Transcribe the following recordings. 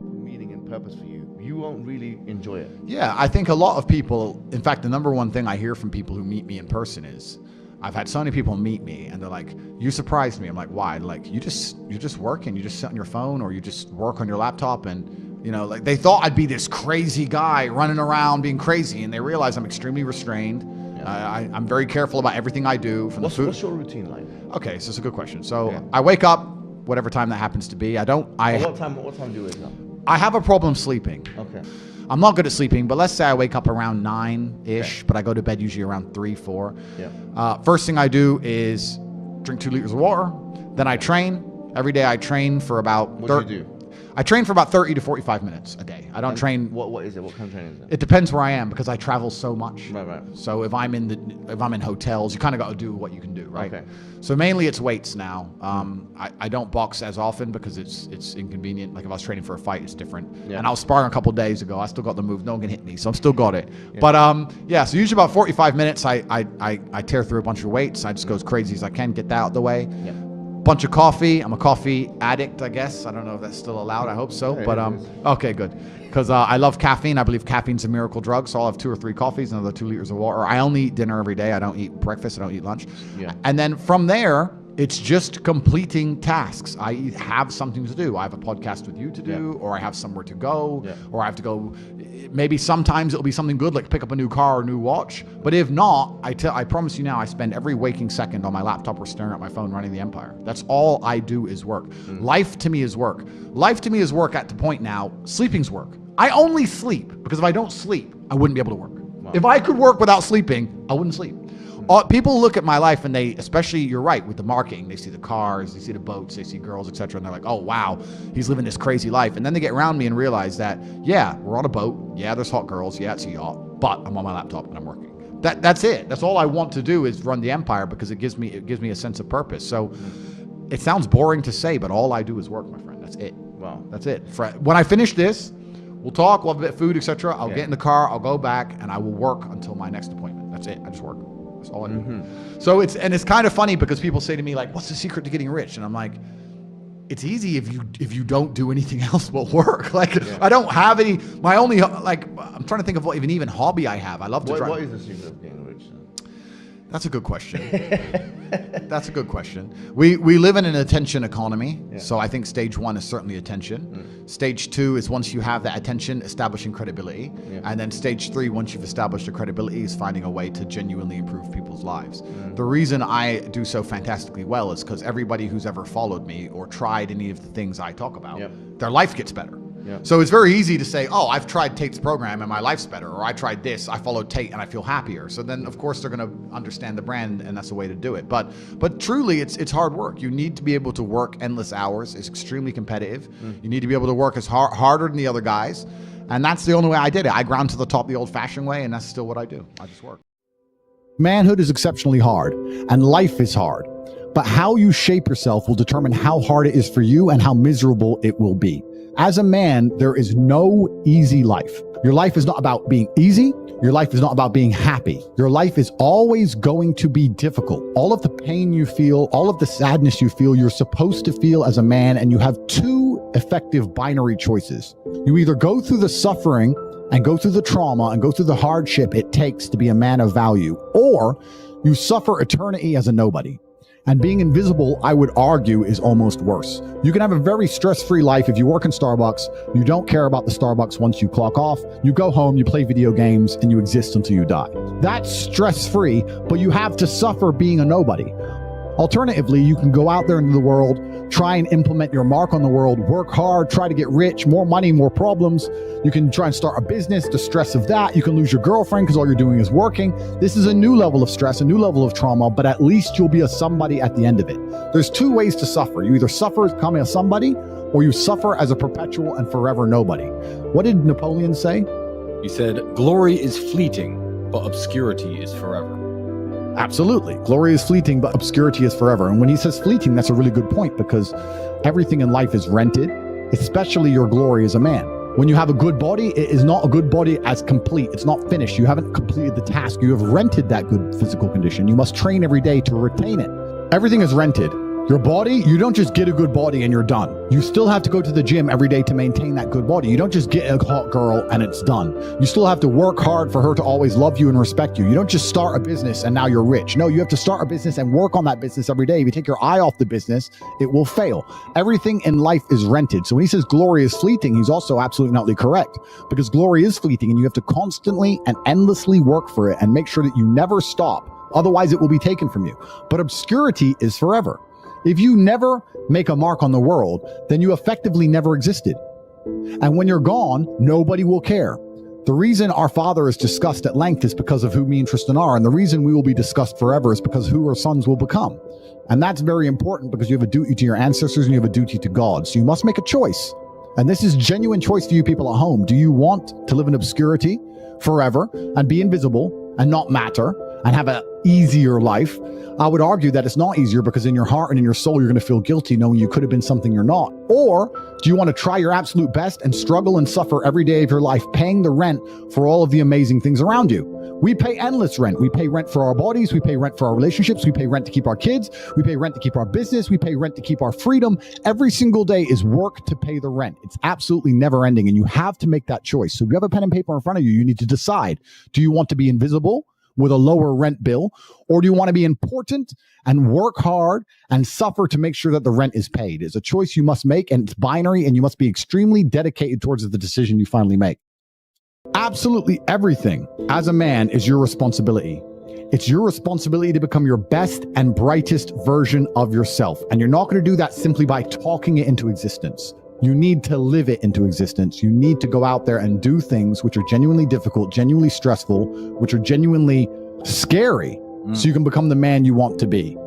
Meaning and purpose for you, you won't really enjoy it. Yeah, I think a lot of people, in fact, the number one thing I hear from people who meet me in person is, I've had so many people meet me and they're like, you surprised me. I'm like, why? Like, you're just working, you just sit on your phone or you just work on your laptop, and you know, like they thought I'd be this crazy guy running around being crazy, and they realize I'm extremely restrained. I'm very careful about everything I do. From What's your routine like? Okay, so it's a good question. So I wake up, whatever time that happens to be. What time do you wake up? I have a problem sleeping. Okay. I'm not good at sleeping, but let's say I wake up around 9-ish, but I go to bed usually around 3, 4. Yeah. First thing I do is drink 2 liters of water. Then I train. Every day I train for about... What do you do? I train for about 30 to 45 minutes a day. I don't train... What is it? What kind of training is it? It depends where I am because I travel so much. Right. So if I'm in hotels, you kind of got to do what you can do, right? Okay. So mainly it's weights now. I don't box as often because it's inconvenient. Like if I was training for a fight, it's different. Yeah. And I was sparring a couple days ago. I still got the move. No one can hit me, so I'm still got it. Yeah. But so usually about 45 minutes, I tear through a bunch of weights. I just go as crazy as I can, get that out of the way. Yeah. Bunch of coffee. I'm a coffee addict, I guess. I don't know if that's still allowed. I hope so. But okay, good. Because I love caffeine. I believe caffeine's a miracle drug. So I'll have 2 or 3 coffees, another 2 liters of water. I only eat dinner every day. I don't eat breakfast. I don't eat lunch. Yeah. And then from there, it's just completing tasks. I have something to do. I have a podcast with you to do, or I have somewhere to go, or I have to go. Maybe sometimes it'll be something good, like pick up a new car or a new watch. But if not, I promise you now, I spend every waking second on my laptop or staring at my phone running the empire. That's all I do is work. Life to me is work. Life to me is work at the point now, sleeping's work. I only sleep because if I don't sleep, I wouldn't be able to work. Wow. If I could work without sleeping, I wouldn't sleep. People look at my life and they, especially you're right, with the marketing, they see the cars, they see the boats, they see girls, etc. And they're like, oh, wow, he's living this crazy life. And then they get around me and realize that, yeah, we're on a boat. Yeah, there's hot girls. Yeah, it's a yacht. But I'm on my laptop and I'm working. That's it. That's all I want to do is run the empire because it gives me a sense of purpose. So it sounds boring to say, but all I do is work, my friend. That's it. Wow. That's it. When I finish this, we'll talk, we'll have a bit of food, etc. I'll get in the car, I'll go back, and I will work until my next appointment. That's it. I just work. That's all I do. So it's kind of funny because people say to me like, what's the secret to getting rich? And I'm like, it's easy if you don't do anything else but work. Like I don't have any, my only, like, I'm trying to think of what even hobby I have. I love to drive. What is the secret of getting rich? That's a good question. That's a good question. We live in an attention economy. So I think stage 1 is certainly attention. Stage 2 is once you have that attention, establishing credibility. And then stage 3, once you've established the credibility, is finding a way to genuinely improve people's lives. The reason I do so fantastically well is because everybody who's ever followed me or tried any of the things I talk about, their life gets better. So it's very easy to say, oh, I've tried Tate's program and my life's better, or I tried this, I followed Tate and I feel happier. So then, of course, they're going to understand the brand, and that's the way to do it. But truly, it's hard work. You need to be able to work endless hours. It's extremely competitive. You need to be able to work as harder than the other guys, and that's the only way I did it. I ground to the top the old-fashioned way, and that's still what I do. I just work. Manhood is exceptionally hard, and life is hard. But how you shape yourself will determine how hard it is for you and how miserable it will be. As a man, there is no easy life. Your life is not about being easy. Your life is not about being happy. Your life is always going to be difficult. All of the pain you feel, all of the sadness you feel, you're supposed to feel as a man, and you have 2 effective binary choices. You either go through the suffering and go through the trauma and go through the hardship it takes to be a man of value, or you suffer eternity as a nobody. And being invisible, I would argue, is almost worse. You can have a very stress-free life if you work in Starbucks. You don't care about the Starbucks once you clock off. You go home, you play video games, and you exist until you die. That's stress-free, but you have to suffer being a nobody. Alternatively, you can go out there into the world, try and implement your mark on the world, work hard, try to get rich, more money, more problems. You can try and start a business, the stress of that. You can lose your girlfriend because all you're doing is working. This is a new level of stress, a new level of trauma, but at least you'll be a somebody at the end of it. There's 2 ways to suffer. You either suffer as becoming a somebody, or you suffer as a perpetual and forever nobody. What did Napoleon say? He said, glory is fleeting, but obscurity is forever. Absolutely. Glory is fleeting, but obscurity is forever. And when he says fleeting, that's a really good point, because everything in life is rented, especially your glory as a man. When you have a good body, it is not a good body as complete. It's not finished. You haven't completed the task. You have rented that good physical condition. You must train every day to retain it. Everything is rented. Your body, you don't just get a good body and you're done. You still have to go to the gym every day to maintain that good body. You don't just get a hot girl and it's done. You still have to work hard for her to always love you and respect you. You don't just start a business and now you're rich. No, you have to start a business and work on that business every day. If you take your eye off the business, it will fail. Everything in life is rented. So when he says glory is fleeting, he's also absolutely not correct, because glory is fleeting and you have to constantly and endlessly work for it and make sure that you never stop. Otherwise, it will be taken from you. But obscurity is forever. If you never make a mark on the world, then you effectively never existed. And when you're gone, nobody will care. The reason our Father is discussed at length is because of who me and Tristan are. And the reason we will be discussed forever is because who our sons will become. And that's very important, because you have a duty to your ancestors and you have a duty to God. So you must make a choice. And this is genuine choice to you people at home. Do you want to live in obscurity forever and be invisible and not matter and have an easier life? I would argue that it's not easier, because in your heart and in your soul, you're going to feel guilty knowing you could have been something you're not. Or do you want to try your absolute best and struggle and suffer every day of your life, paying the rent for all of the amazing things around you? We pay endless rent. We pay rent for our bodies. We pay rent for our relationships. We pay rent to keep our kids. We pay rent to keep our business. We pay rent to keep our freedom. Every single day is work to pay the rent. It's absolutely never ending. And you have to make that choice. So if you have a pen and paper in front of you, you need to decide, do you want to be invisible with a lower rent bill, or do you want to be important and work hard and suffer to make sure that the rent is paid? It's a choice you must make, and it's binary, and you must be extremely dedicated towards the decision you finally make. Absolutely everything as a man is your responsibility. It's your responsibility to become your best and brightest version of yourself. And you're not going to do that simply by talking it into existence. You need to live it into existence. You need to go out there and do things which are genuinely difficult, genuinely stressful, which are genuinely scary, so you can become the man you want to be.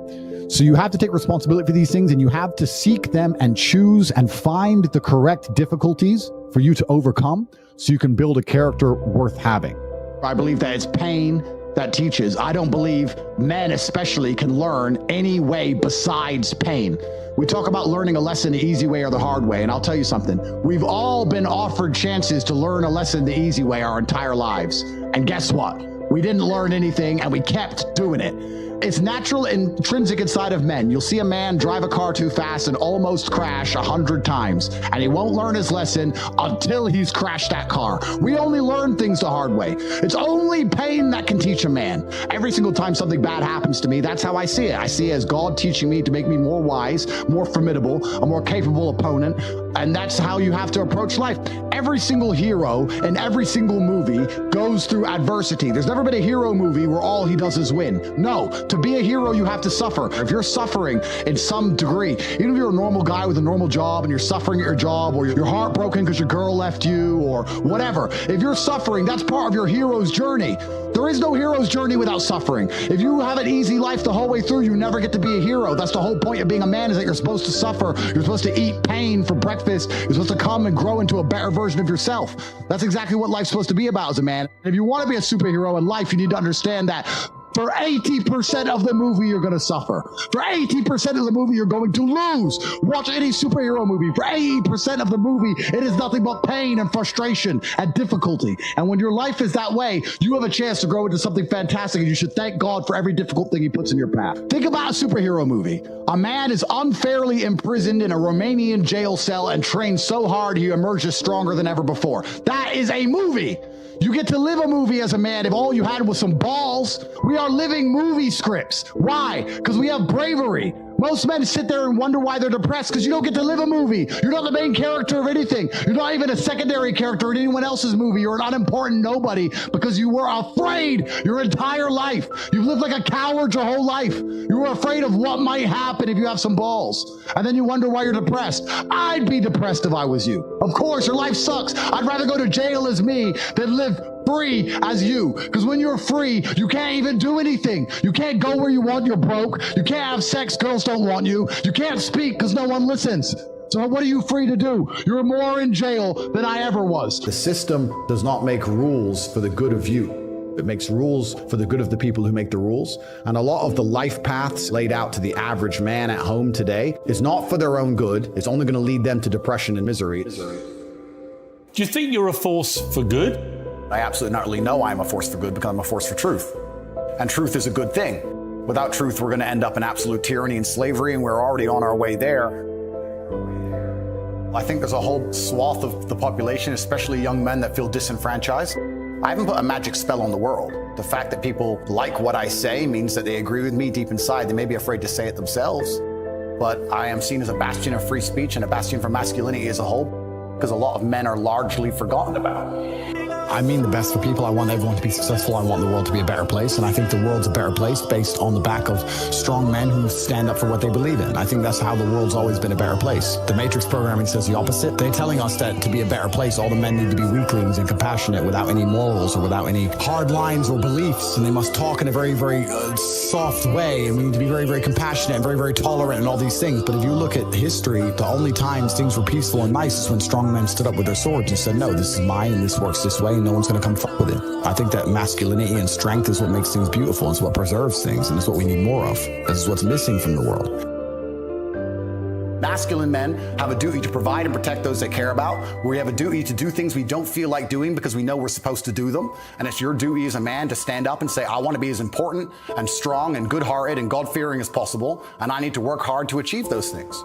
So you have to take responsibility for these things, and you have to seek them and choose and find the correct difficulties for you to overcome, so you can build a character worth having. I believe that it's pain that teaches. I don't believe men especially can learn any way besides pain. We talk about learning a lesson the easy way or the hard way, and I'll tell you something. We've all been offered chances to learn a lesson the easy way our entire lives. And guess what? We didn't learn anything, and we kept doing it. It's natural, intrinsic inside of men. You'll see a man drive a car too fast and almost crash 100 times, and he won't learn his lesson until he's crashed that car. We only learn things the hard way. It's only pain that can teach a man. Every single time something bad happens to me, that's how I see it. I see it as God teaching me to make me more wise, more formidable, a more capable opponent, and that's how you have to approach life. Every single hero in every single movie goes through adversity. There's never been a hero movie where all he does is win. No. To be a hero, you have to suffer. If you're suffering in some degree, even if you're a normal guy with a normal job and you're suffering at your job, or you're heartbroken because your girl left you, or whatever, if you're suffering, that's part of your hero's journey. There is no hero's journey without suffering. If you have an easy life the whole way through, you never get to be a hero. That's the whole point of being a man, is that you're supposed to suffer. You're supposed to eat pain for breakfast. You're supposed to come and grow into a better version of yourself. That's exactly what life's supposed to be about as a man. If you want to be a superhero in life, you need to understand that for 80% of the movie, you're going to suffer. For 80% of the movie, you're going to lose. Watch any superhero movie. For 80% of the movie, it is nothing but pain and frustration and difficulty. And when your life is that way, you have a chance to grow into something fantastic, and you should thank God for every difficult thing he puts in your path. Think about a superhero movie. A man is unfairly imprisoned in a Romanian jail cell and trained so hard he emerges stronger than ever before. That is a movie. You get to live a movie as a man if all you had was some balls. We are living movie scripts. Why? Because we have bravery. Most men sit there and wonder why they're depressed, because you don't get to live a movie. You're not the main character of anything. You're not even a secondary character in anyone else's movie. You're an unimportant nobody because you were afraid your entire life. You've lived like a coward your whole life. You were afraid of what might happen if you have some balls. And then you wonder why you're depressed. I'd be depressed if I was you. Of course, your life sucks. I'd rather go to jail as me than live free as you. Because when you're free, you can't even do anything. You can't go where you want. You're broke. You can't have sex. Girls don't want you. You can't speak because no one listens. So what are you free to do? You're more in jail than I ever was. The system does not make rules for the good of you. It makes rules for the good of the people who make the rules. And a lot of the life paths laid out to the average man at home today is not for their own good. It's only going to lead them to depression and misery. Do you think you're a force for good? I absolutely not really know I'm a force for good, because I'm a force for truth. And truth is a good thing. Without truth, we're going to end up in absolute tyranny and slavery, and we're already on our way there. I think there's a whole swath of the population, especially young men, that feel disenfranchised. I haven't put a magic spell on the world. The fact that people like what I say means that they agree with me deep inside. They may be afraid to say it themselves, but I am seen as a bastion of free speech and a bastion for masculinity as a whole, because a lot of men are largely forgotten about. I mean the best for people. I want everyone to be successful. I want the world to be a better place. And I think the world's a better place based on the back of strong men who stand up for what they believe in. I think that's how the world's always been a better place. The Matrix programming says the opposite. They're telling us that to be a better place, all the men need to be weaklings and compassionate without any morals or without any hard lines or beliefs. And they must talk in a very, very soft way. And we need to be very, very compassionate and very, very tolerant and all these things. But if you look at history, the only times things were peaceful and nice is when strong men stood up with their swords and said, no, this is mine and this works this way. No one's going to come fuck with it. I think that masculinity and strength is what makes things beautiful. It's what preserves things, and it's what we need more of. This is what's missing from the world. Masculine men have a duty to provide and protect those they care about. We have a duty to do things we don't feel like doing because we know we're supposed to do them. And it's your duty as a man to stand up and say, I want to be as important and strong and good-hearted and God-fearing as possible, and I need to work hard to achieve those things.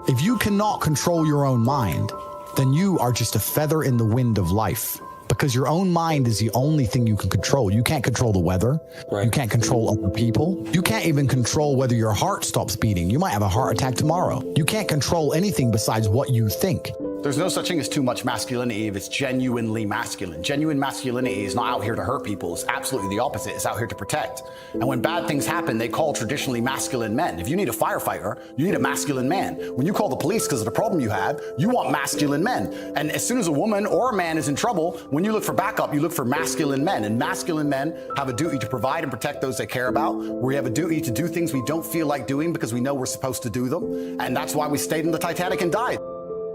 If you cannot control your own mind, then you are just a feather in the wind of life. Because your own mind is the only thing you can control. You can't control the weather. Right. You can't control other people. You can't even control whether your heart stops beating. You might have a heart attack tomorrow. You can't control anything besides what you think. There's no such thing as too much masculinity if it's genuinely masculine. Genuine masculinity is not out here to hurt people. It's absolutely the opposite. It's out here to protect. And when bad things happen, they call traditionally masculine men. If you need a firefighter, you need a masculine man. When you call the police because of the problem you have, you want masculine men. And as soon as a woman or a man is in trouble, when you look for backup, you look for masculine men. And masculine men have a duty to provide and protect those they care about. We have a duty to do things we don't feel like doing because we know we're supposed to do them. And that's why we stayed in the Titanic and died.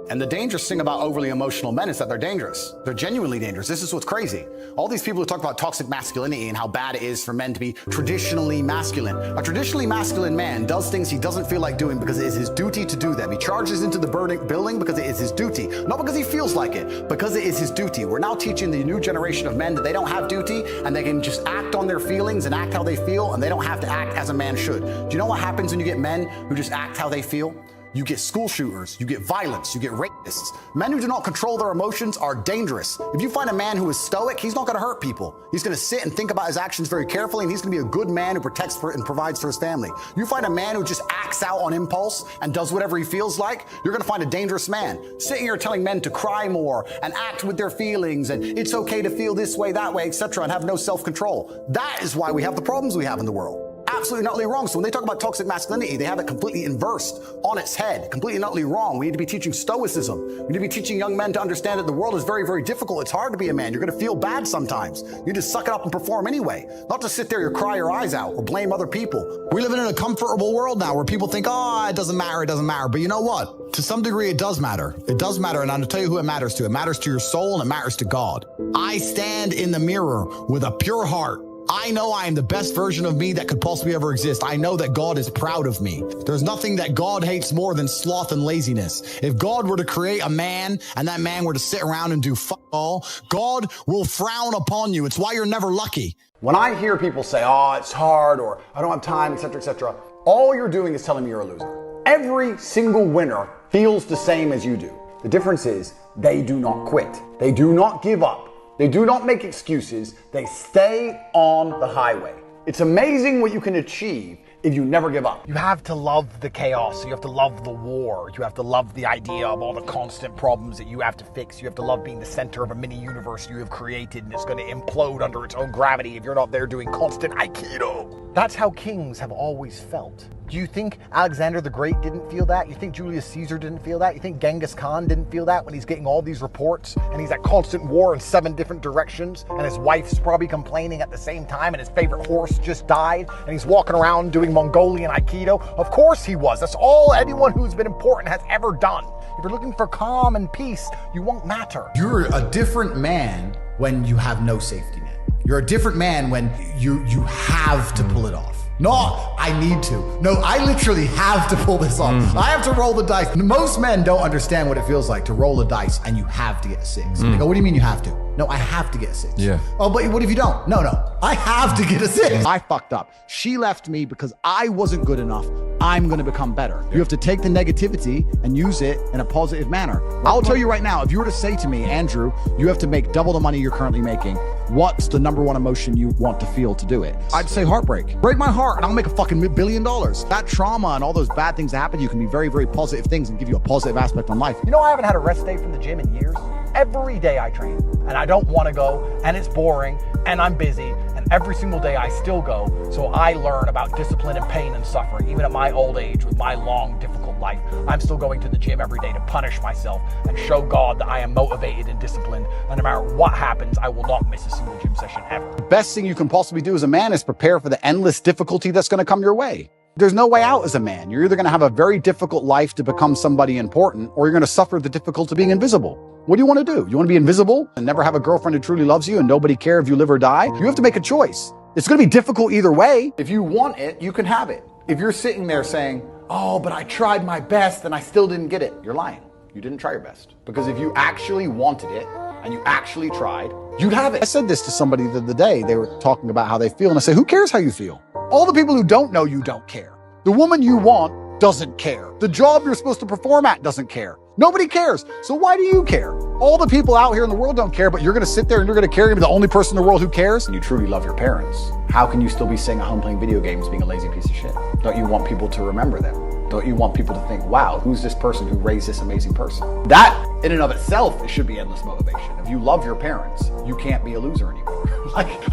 And the dangerous thing about overly emotional men is that they're dangerous. They're genuinely dangerous. This is what's crazy. All these people who talk about toxic masculinity and how bad it is for men to be traditionally masculine. A traditionally masculine man does things he doesn't feel like doing because it is his duty to do them. He charges into the burning building because it is his duty. Not because he feels like it, because it is his duty. We're now teaching the new generation of men that they don't have duty and they can just act on their feelings and act how they feel, and they don't have to act as a man should. Do you know what happens when you get men who just act how they feel? You get school shooters, you get violence, you get rapists. Men who do not control their emotions are dangerous. If you find a man who is stoic, he's not gonna hurt people. He's gonna sit and think about his actions very carefully, and he's gonna be a good man who protects and provides for his family. You find a man who just acts out on impulse and does whatever he feels like, you're gonna find a dangerous man. Sitting here telling men to cry more and act with their feelings, and it's okay to feel this way, that way, etc., and have no self-control. That is why we have the problems we have in the world. Absolutely and utterly wrong. So when they talk about toxic masculinity, they have it completely inversed on its head, completely and utterly wrong. We need to be teaching stoicism. We need to be teaching young men to understand that the world is very, very difficult. It's hard to be a man. You're going to feel bad sometimes. You need to suck it up and perform anyway. Not to sit there and cry your eyes out or blame other people. We're living in a comfortable world now where people think, oh, it doesn't matter, it doesn't matter. But you know what? To some degree, it does matter. It does matter, and I'm going to tell you who it matters to. It matters to your soul, and it matters to God. I stand in the mirror with a pure heart. I know I am the best version of me that could possibly ever exist. I know that God is proud of me. There's nothing that God hates more than sloth and laziness. If God were to create a man and that man were to sit around and do fuck all, God will frown upon you. It's why you're never lucky. When I hear people say, oh, it's hard, or I don't have time, etc., all you're doing is telling me you're a loser. Every single winner feels the same as you do. The difference is they do not quit. They do not give up. They do not make excuses. They stay on the highway. It's amazing what you can achieve if you never give up. You have to love the chaos. You have to love the war. You have to love the idea of all the constant problems that you have to fix. You have to love being the center of a mini universe you have created, and it's going to implode under its own gravity if you're not there doing constant Aikido. That's how kings have always felt. Do you think Alexander the Great didn't feel that? You think Julius Caesar didn't feel that? You think Genghis Khan didn't feel that when he's getting all these reports and he's at constant war in 7 different directions, and his wife's probably complaining at the same time, and his favorite horse just died, and he's walking around doing Mongolian Aikido? Of course he was. That's all anyone who's been important has ever done. If you're looking for calm and peace, you won't matter. You're a different man when you have no safety net. You're a different man when you have to pull it off. Not, I need to. No, I literally have to pull this off. I have to roll the dice. Most men don't understand what it feels like to roll a dice and you have to get a 6. They go, what do you mean you have to? No, I have to get a 6. Yeah. Oh, but what if you don't? No, I have to get a 6. I fucked up. She left me because I wasn't good enough. I'm going to become better. You have to take the negativity and use it in a positive manner. I'll tell you right now, if you were to say to me, Andrew, you have to make double the money you're currently making, what's the number one emotion you want to feel to do it? I'd say heartbreak. Break my heart and I'll make a fucking $1 billion. That trauma and all those bad things that happen to you can be very, very positive things and give you a positive aspect on life. You know, I haven't had a rest day from the gym in years. Every day I train and I don't want to go and it's boring and I'm busy and every single day I still go. So I learn about discipline and pain and suffering. Even at my old age with my long, difficult life, I'm still going to the gym every day to punish myself and show God that I am motivated and disciplined. And no matter what happens, I will not miss a single gym session ever. The best thing you can possibly do as a man is prepare for the endless difficulty that's going to come your way. There's no way out as a man. You're either going to have a very difficult life to become somebody important, or you're going to suffer the difficulty of being invisible. What do you want to do? You want to be invisible and never have a girlfriend who truly loves you and nobody care if you live or die? You have to make a choice. It's going to be difficult either way. If you want it, you can have it. If you're sitting there saying, oh, but I tried my best and I still didn't get it, you're lying. You didn't try your best. Because if you actually wanted it and you actually tried, you'd have it. I said this to somebody the other day. They were talking about how they feel. And I said, who cares how you feel? All the people who don't know you don't care. The woman you want doesn't care. The job you're supposed to perform at doesn't care. Nobody cares. So why do you care? All the people out here in the world don't care, but you're going to sit there and you're going to care and be the only person in the world who cares? And you truly love your parents. How can you still be sitting at home playing video games being a lazy piece of shit? Don't you want people to remember them? Don't you want people to think, wow, who's this person who raised this amazing person? That, in and of itself, it should be endless motivation. If you love your parents, you can't be a loser anymore.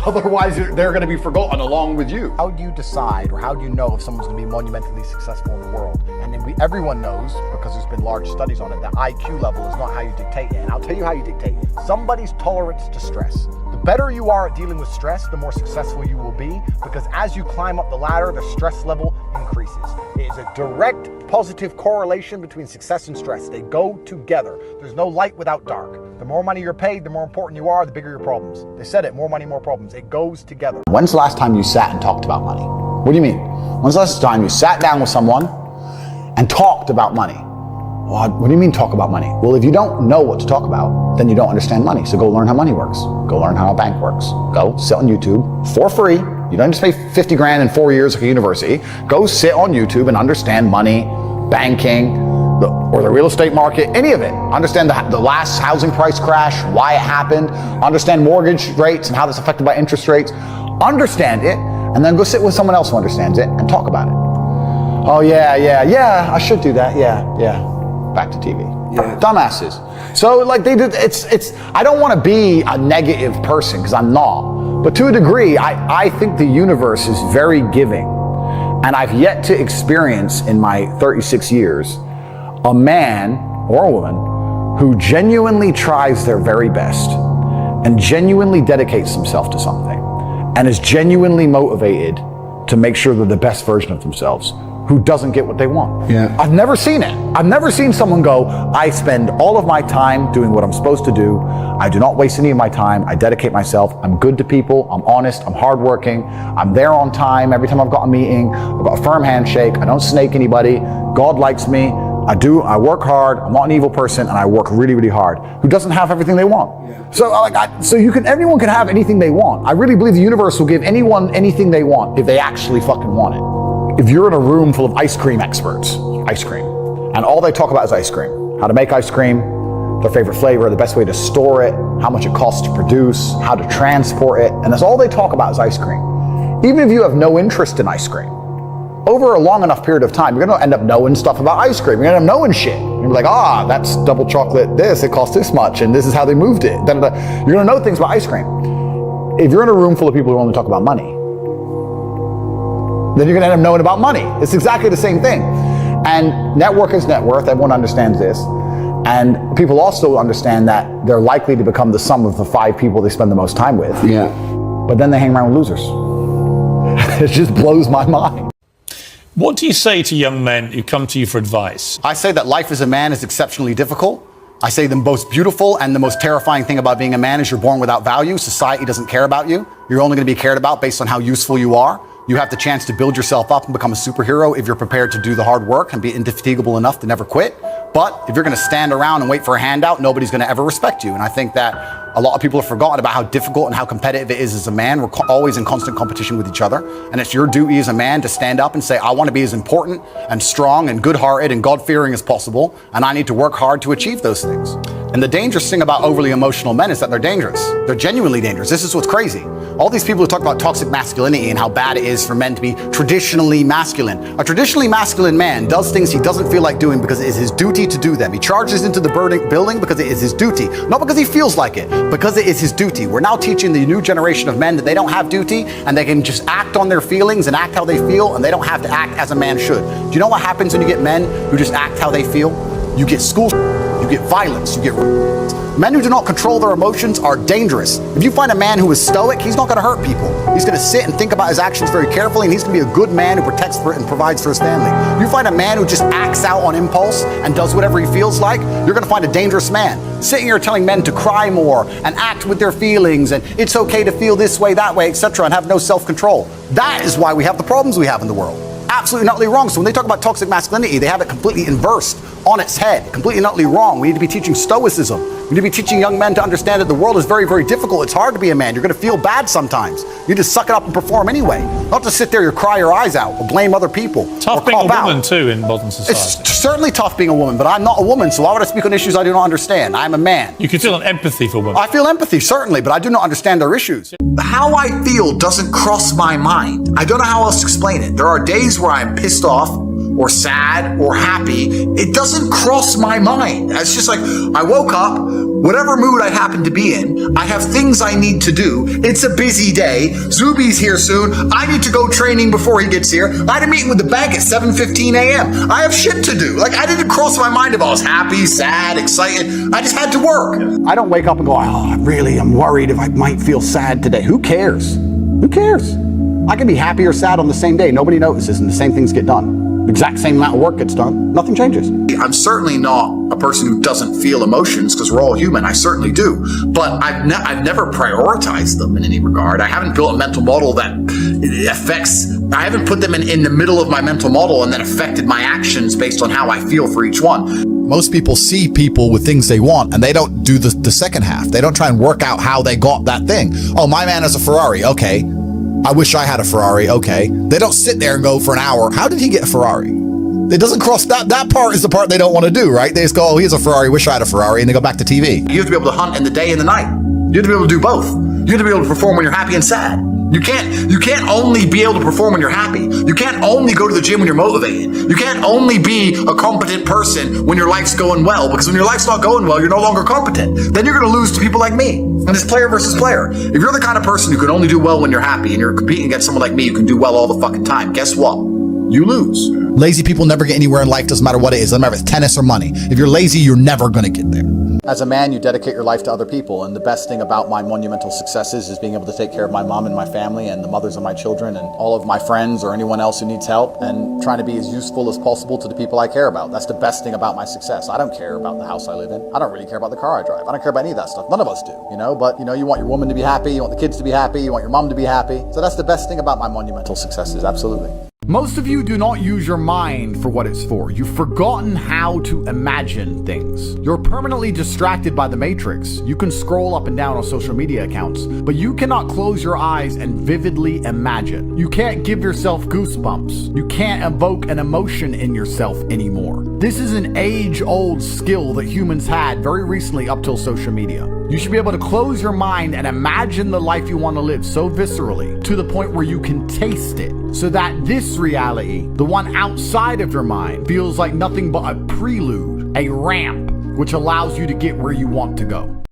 Otherwise, they're going to be forgotten along with you. How do you decide, or how do you know if someone's going to be monumentally successful in the world? And then everyone knows, because there's been large studies on it, that IQ level is not how you dictate it. And I'll tell you how you dictate it. Somebody's tolerance to stress. The better you are at dealing with stress, the more successful you will be, because as you climb up the ladder, the stress level increases. It is a direct positive correlation between success and stress. They go together. There's no light without dark. The more money you're paid, the more important you are, the bigger your problems. They said it, more money, more problems. It goes together. When's the last time you sat and talked about money? What do you mean? When's the last time you sat down with someone and talked about money? What do you mean talk about money? Well, if you don't know what to talk about, then you don't understand money. So go learn how money works. Go learn how a bank works. Go sit on YouTube for free. You don't just pay 50 grand in 4 years like a university. Go sit on YouTube and understand money, banking, or the real estate market, any of it. Understand the last housing price crash, why it happened. Understand mortgage rates and how that's affected by interest rates. Understand it, and then go sit with someone else who understands it and talk about it. Oh yeah, I should do that, yeah. Back to TV. Yeah. Dumbasses. So like I don't want to be a negative person, because I'm not. But to a degree, I think the universe is very giving. And I've yet to experience in my 36 years a man or a woman who genuinely tries their very best and genuinely dedicates himself to something and is genuinely motivated to make sure they're the best version of themselves, who doesn't get what they want. Yeah. I've never seen it. I've never seen someone go, I spend all of my time doing what I'm supposed to do. I do not waste any of my time. I dedicate myself. I'm good to people. I'm honest. I'm hardworking. I'm there on time. Every time I've got a meeting, I've got a firm handshake. I don't snake anybody. God likes me. I work hard. I'm not an evil person, and I work really, really hard. Who doesn't have everything they want? Yeah. So everyone can have anything they want. I really believe the universe will give anyone anything they want if they actually fucking want it. If you're in a room full of ice cream experts, and all they talk about is ice cream, how to make ice cream, their favorite flavor, the best way to store it, how much it costs to produce, how to transport it, and that's all they talk about is ice cream. Even if you have no interest in ice cream, over a long enough period of time, you're gonna end up knowing stuff about ice cream. You're gonna end up knowing shit. You're like, that's double chocolate this, it costs this much, and this is how they moved it. You're gonna know things about ice cream. If you're in a room full of people who only talk about money, then you're gonna end up knowing about money. It's exactly the same thing. And network is net worth, everyone understands this. And people also understand that they're likely to become the sum of the 5 people they spend the most time with. Yeah. But then they hang around with losers. It just blows my mind. What do you say to young men who come to you for advice? I say that life as a man is exceptionally difficult. I say the most beautiful and the most terrifying thing about being a man is you're born without value. Society doesn't care about you. You're only going to be cared about based on how useful you are. You have the chance to build yourself up and become a superhero if you're prepared to do the hard work and be indefatigable enough to never quit. But if you're going to stand around and wait for a handout, nobody's going to ever respect you. And I think that a lot of people have forgotten about how difficult and how competitive it is as a man. We're always in constant competition with each other. And it's your duty as a man to stand up and say, I want to be as important and strong and good-hearted and God-fearing as possible. And I need to work hard to achieve those things. And the dangerous thing about overly emotional men is that they're dangerous. They're genuinely dangerous. This is what's crazy. All these people who talk about toxic masculinity and how bad it is for men to be traditionally masculine. A traditionally masculine man does things he doesn't feel like doing because it is his duty to do them. He charges into the building because it is his duty. Not because he feels like it, because it is his duty. We're now teaching the new generation of men that they don't have duty and they can just act on their feelings and act how they feel, and they don't have to act as a man should. Do you know what happens when you get men who just act how they feel? You get school, you get violence, you get... Men who do not control their emotions are dangerous. If you find a man who is stoic, he's not going to hurt people. He's going to sit and think about his actions very carefully, and he's going to be a good man who protects for it and provides for his family. You find a man who just acts out on impulse and does whatever he feels like, you're going to find a dangerous man. Sitting here telling men to cry more and act with their feelings and it's okay to feel this way, that way, etc., and have no self-control. That is why we have the problems we have in the world. Absolutely and utterly wrong. So when they talk about toxic masculinity, they have it completely inversed on its head, completely and utterly wrong. We need to be teaching stoicism. We need to be teaching young men to understand that the world is very, very difficult. It's hard to be a man. You're going to feel bad sometimes. You just suck it up and perform anyway. Not to sit there and cry your eyes out or blame other people. Tough being a woman too in modern society. It's certainly tough being a woman, but I'm not a woman, so why would I speak on issues I do not understand? I'm a man. You can feel an empathy for women. I feel empathy, certainly, but I do not understand their issues. How I feel doesn't cross my mind. I don't know how else to explain it. There are days where I'm pissed off or sad or happy. It doesn't cross my mind. It's just like I woke up, whatever mood I happen to be in, I have things I need to do. It's a busy day. Zuby's here soon. I need to go training before he gets here. I had a meeting with the bank at 7:15 a.m. I have shit to do. Like, I didn't cross my mind if I was happy, sad, excited. I just had to work. I don't wake up and go, I'm worried if I might feel sad today. Who cares? Who cares? I can be happy or sad on the same day. Nobody notices and the same things get done. The exact same amount of work gets done. Nothing changes. I'm certainly not a person who doesn't feel emotions because we're all human. I certainly do. But I've never prioritized them in any regard. I haven't built a mental model that I haven't put them in the middle of my mental model and then affected my actions based on how I feel for each one. Most people see people with things they want and they don't do the second half. They don't try and work out how they got that thing. Oh, my man has a Ferrari. Okay. I wish I had a Ferrari. Okay. They don't sit there and go for an hour. How did he get a Ferrari? It doesn't cross that part is the part they don't want to do, right? They just go, oh, he has a Ferrari. Wish I had a Ferrari. And they go back to TV. You have to be able to hunt in the day and the night. You have to be able to do both. You have to be able to perform when you're happy and sad. You can't only be able to perform when you're happy. You can't only go to the gym when you're motivated. You can't only be a competent person when your life's going well, because when your life's not going well, you're no longer competent. Then you're going to lose to people like me. And it's player versus player. If you're the kind of person who can only do well when you're happy and you're competing against someone like me who can do well all the fucking time, guess what? You lose. Lazy people never get anywhere in life, doesn't matter what it is. Doesn't matter if it's tennis or money. If you're lazy, you're never going to get there. As a man, you dedicate your life to other people, and the best thing about my monumental successes is being able to take care of my mom and my family and the mothers of my children and all of my friends or anyone else who needs help, and trying to be as useful as possible to the people I care about. That's the best thing about my success. I don't care about the house I live in. I don't really care about the car I drive. I don't care about any of that stuff. None of us do, but you want your woman to be happy, you want the kids to be happy, you want your mom to be happy. So that's the best thing about my monumental successes, absolutely. Most of you do not use your mind for what it's for. You've forgotten how to imagine things. You're permanently distracted by the matrix. You can scroll up and down on social media accounts, but you cannot close your eyes and vividly imagine. You can't give yourself goosebumps. You can't evoke an emotion in yourself anymore. This is an age-old skill that humans had very recently up till social media. You should be able to close your mind and imagine the life you want to live so viscerally to the point where you can taste it, so that this reality, the one outside of your mind, feels like nothing but a prelude, a ramp, which allows you to get where you want to go.